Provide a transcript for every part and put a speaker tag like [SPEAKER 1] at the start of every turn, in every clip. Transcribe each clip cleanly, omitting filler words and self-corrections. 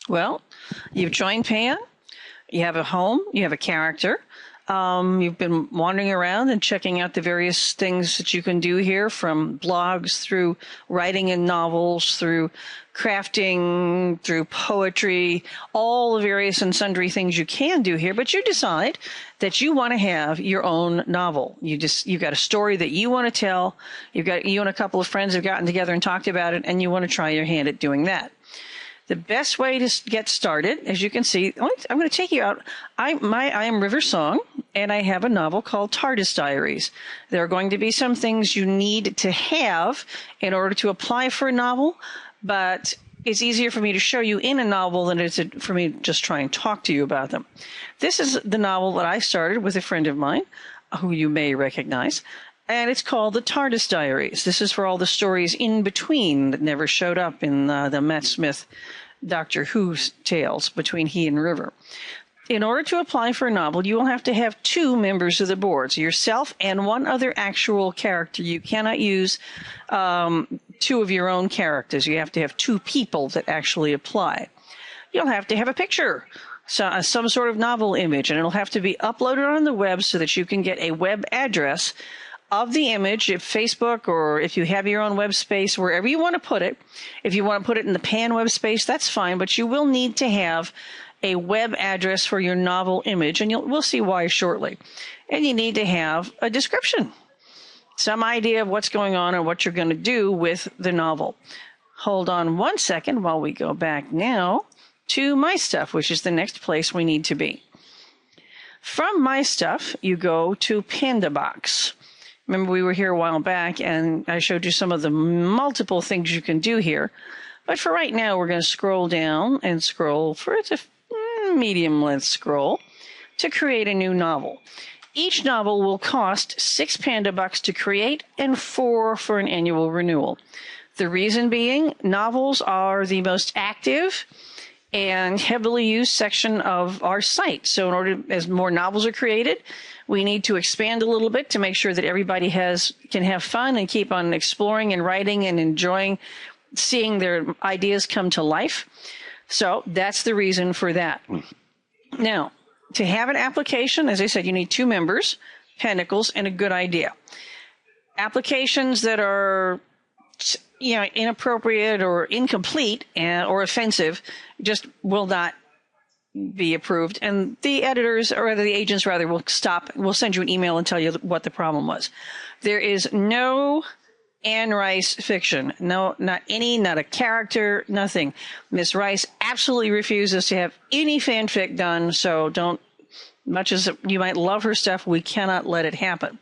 [SPEAKER 1] Well, you've joined Pan. You have a home. You have a character. You've been wandering around and checking out the various things that you can do here, from blogs through writing in novels, through crafting, through poetry, all the various and sundry things you can do here. But you decide that you want to have your own novel. You've got a story that you want to tell. You and a couple of friends have gotten together and talked about it, and you want to try your hand at doing that. The best way to get started, as you can see, I'm going to take you out. I am River Song, and I have a novel called TARDIS Diaries. There are going to be some things you need to have in order to apply for a novel, but it's easier for me to show you in a novel than it is for me to just try and talk to you about them. This is the novel that I started with a friend of mine, who you may recognize. And it's called the TARDIS Diaries. This is for all the stories in between that never showed up in the Matt Smith Doctor Who tales between he and River. In order to apply for a novel, you will have to have 2 members of the board, so yourself and one other actual character. You cannot use 2 of your own characters. You have to have 2 people that actually apply. You'll have to have a picture, so, some sort of novel image, and it'll have to be uploaded on the web so that you can get a web address of the image, if Facebook, or if you have your own web space, wherever you want to put it. If you want to put it in the Pan web space, that's fine, but you will need to have a web address for your novel image, and we'll see why shortly. And you need to have a description, some idea of what's going on and what you're going to do with the novel. Hold on one second while we go back now to My Stuff, which is the next place we need to be. From My Stuff, you go to Panda Box. Remember, we were here a while back, and I showed you some of the multiple things you can do here. But for right now, we're going to scroll down and scroll for it's a medium-length scroll to create a new novel. Each novel will cost 6 Panda Bucks to create and 4 for an annual renewal. The reason being, novels are the most active and heavily used section of our site. So in order, as more novels are created, we need to expand a little bit to make sure that everybody can have fun and keep on exploring and writing and enjoying seeing their ideas come to life. So that's the reason for that. Now, to have an application, as I said, you need 2 members, pentacles, and a good idea. Applications that are inappropriate or incomplete or offensive just will not be approved, and the editors, or the agents rather, will send you an email and tell you what the problem was. There is no Anne Rice fiction. No, not a character, nothing. Miss Rice absolutely refuses to have any fanfic done, so much as you might love her stuff, we cannot let it happen.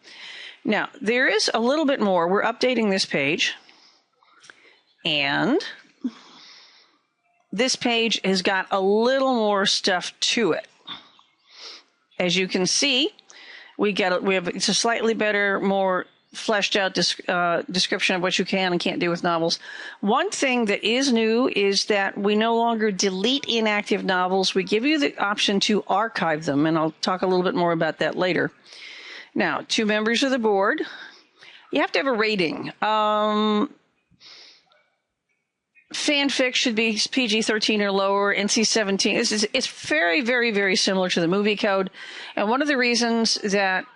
[SPEAKER 1] Now, there is a little bit more. We're updating this page, and this page has got a little more stuff to it. As you can see, it's a slightly better, more fleshed out description of what you can and can't do with novels. One thing that is new is that we no longer delete inactive novels. We give you the option to archive them, and I'll talk a little bit more about that later. Now, 2 members of the board. You have to have a rating. Fanfic should be PG-13 or lower, NC-17. It's very, very, very similar to the movie code. And one of the reasons that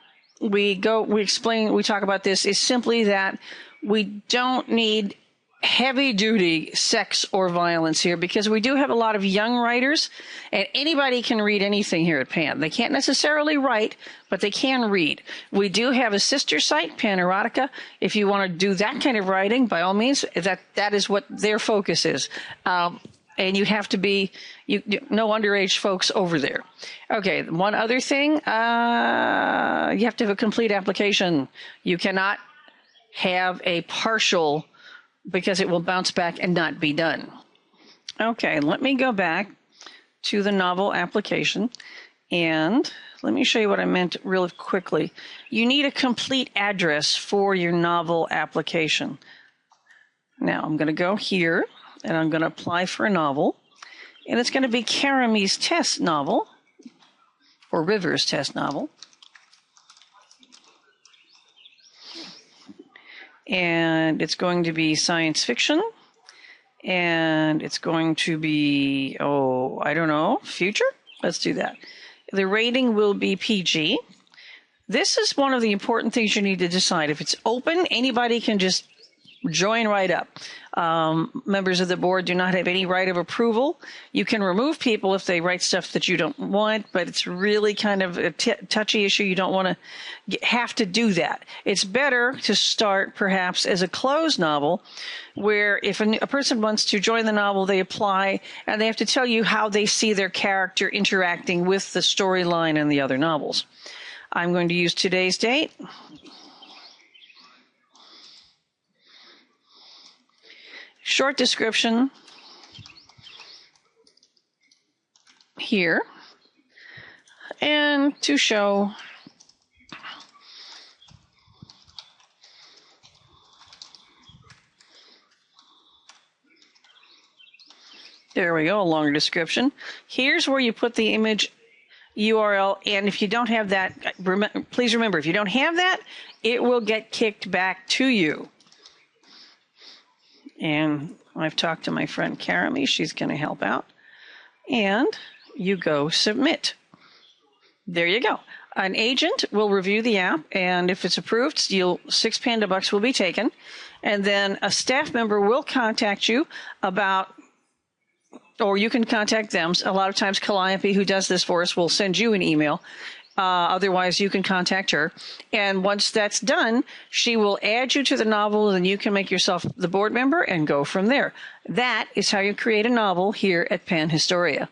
[SPEAKER 1] we talk about this is simply that we don't need heavy-duty sex or violence here, because we do have a lot of young writers, and anybody can read anything here at Pan. They can't necessarily write, but they can read. We do have a sister site, Pan Erotica. If you want to do that kind of writing, by all means, that is what their focus is. And you have to be no underage folks over there. Okay, one other thing, you have to have a complete application. You cannot have a partial, because it will bounce back and not be done. Okay, let me go back to the novel application, and let me show you what I meant really quickly. You need a complete address for your novel application. Now, I'm going to go here, and I'm going to apply for a novel, and it's going to be Karamy's test novel, or River's test novel. And it's going to be science fiction, And it's going to be, oh, I don't know, future? Let's do that. The rating will be PG. This is one of the important things you need to decide. If it's open, anybody can just join right up. Members of the board do not have any right of approval. You can remove people if they write stuff that you don't want, but it's really kind of a touchy issue. You don't want to have to do that. It's better to start perhaps as a closed novel where if a person wants to join the novel, they apply and they have to tell you how they see their character interacting with the storyline and the other novels. I'm going to use today's date. Short description here, and to show there we go, a longer description. Here's where you put the image URL, and if you don't have that, please remember, if you don't have that, it will get kicked back to you. And I've talked to my friend Karamy. She's going to help out. And you go submit. There you go. An agent will review the app, and if it's approved, 6 Panda Bucks will be taken. And then a staff member will contact you about, or you can contact them. A lot of times Karamy, who does this for us, will send you an email. Otherwise, you can contact her. And once that's done, she will add you to the novel, and you can make yourself the board member and go from there. That is how you create a novel here at PanHistoria.